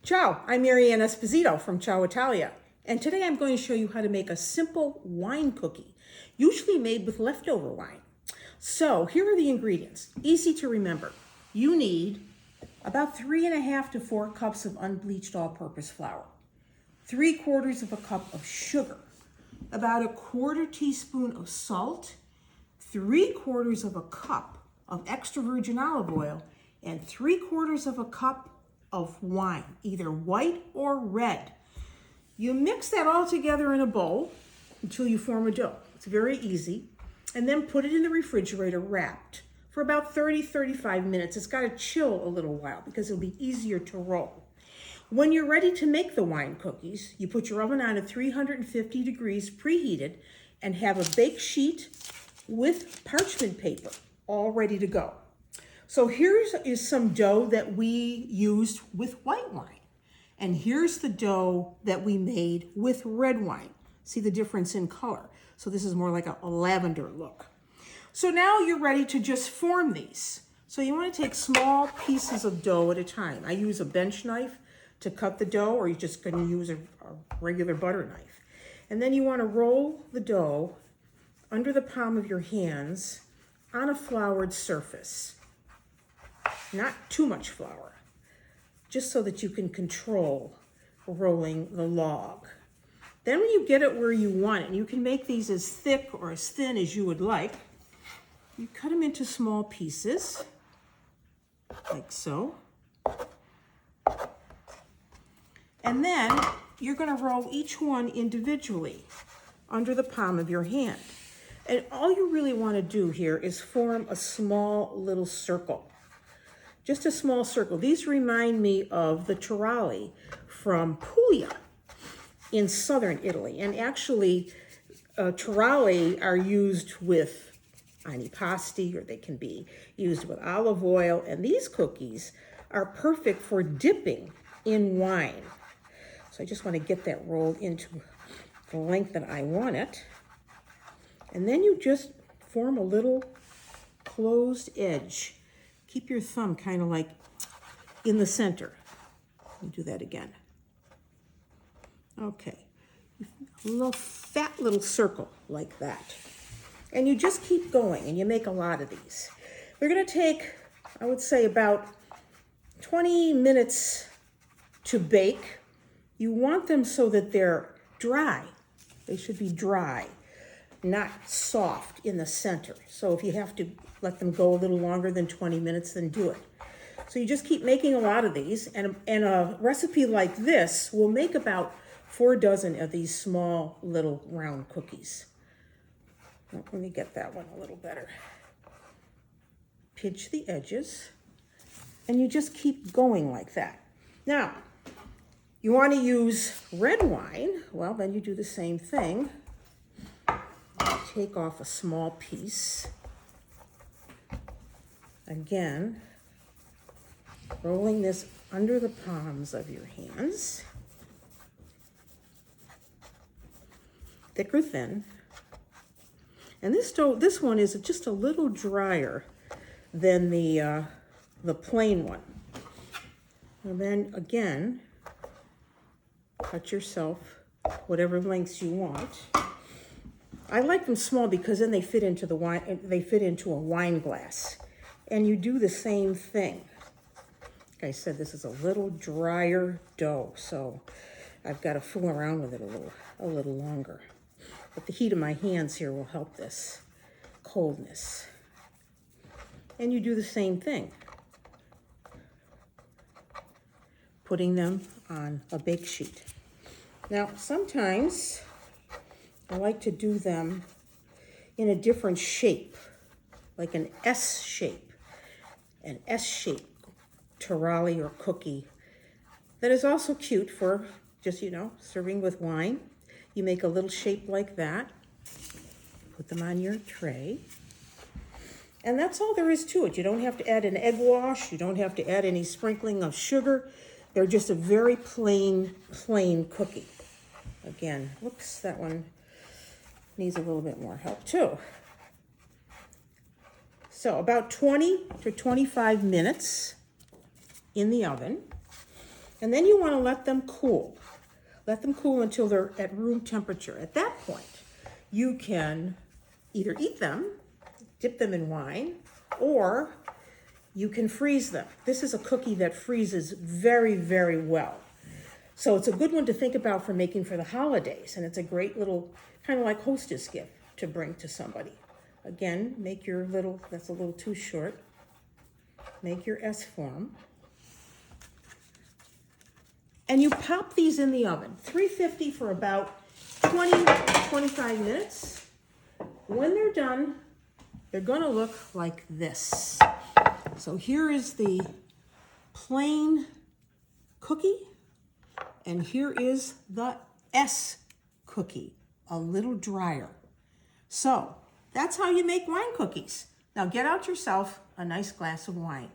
Ciao, I'm Marianne Esposito from Ciaoitalia, and today I'm going to show you how to make a simple wine cookie, usually made with leftover wine. So here are the ingredients, easy to remember. You need about 3.5 to 4 cups of unbleached all-purpose flour, 3/4 of a cup of sugar, about 1/4 teaspoon of salt, 3/4 of a cup of extra virgin olive oil, and 3/4 of a cup of wine, either white or red. You mix that all together in a bowl until you form a dough. It's very easy. And then put it in the refrigerator wrapped for about 30-35 minutes. It's got to chill a little while because it'll be easier to roll. When you're ready to make the wine cookies, you put your oven on at 350 degrees preheated and have a bake sheet with parchment paper all ready to go. So here's some dough that we used with white wine. And here's the dough that we made with red wine. See the difference in color. So this is more like a lavender look. So now you're ready to just form these. So you want to take small pieces of dough at a time. I use a bench knife to cut the dough, or you're just going to use a regular butter knife. And then you want to roll the dough under the palm of your hands on a floured surface. Not too much flour, just so that you can control rolling the log. Then when you get it where you want it, and you can make these as thick or as thin as you would like, you cut them into small pieces, like so. And then you're going to roll each one individually under the palm of your hand. And all you really want to do here is form a small little circle. Just a small circle. These remind me of the taralli from Puglia in southern Italy. And actually, taralli are used with antipasti, or they can be used with olive oil. And these cookies are perfect for dipping in wine. So I just want to get that rolled into the length that I want it. And then you just form a little closed edge. Keep your thumb kind of like in the center. Let me do that again. Okay, a little fat little circle like that. And you just keep going, and you make a lot of these. They're gonna take, I would say, about 20 minutes to bake. You want them so that they're dry. They should be dry, not soft in the center. So if you have to let them go a little longer than 20 minutes, then do it. So you just keep making a lot of these, and a recipe like this will make about 4 dozen of these small little round cookies. Let me get that one a little better. Pinch the edges, and you just keep going like that. Now, you want to use red wine. Well, then you do the same thing. Take off a small piece. Again, rolling this under the palms of your hands. Thick or thin. And this one is just a little drier than the plain one. And then again, cut yourself whatever lengths you want. I like them small because then they fit into the wine. They fit into a wine glass, and you do the same thing. Like I said, this is a little drier dough, so I've got to fool around with it a little longer. But the heat of my hands here will help this coldness. And you do the same thing, putting them on a bake sheet. Now, sometimes I like to do them in a different shape, like an S shape taralli or cookie. That is also cute for just, serving with wine. You make a little shape like that, put them on your tray, and that's all there is to it. You don't have to add an egg wash. You don't have to add any sprinkling of sugar. They're just a very plain cookie. Again, whoops, that one needs a little bit more help too. So about 20 to 25 minutes in the oven. And then you want to let them cool. Let them cool until they're at room temperature. At that point, you can either eat them, dip them in wine, or you can freeze them. This is a cookie that freezes very, very well. So it's a good one to think about for making for the holidays. And it's a great little, kind of like hostess gift to bring to somebody. Again, make your little, that's a little too short. Make your S form. And you pop these in the oven, 350 for about 20 to 25 minutes. When they're done, they're gonna look like this. So here is the plain cookie, and here is the S cookie, a little drier. So that's how you make wine cookies. Now get out yourself a nice glass of wine.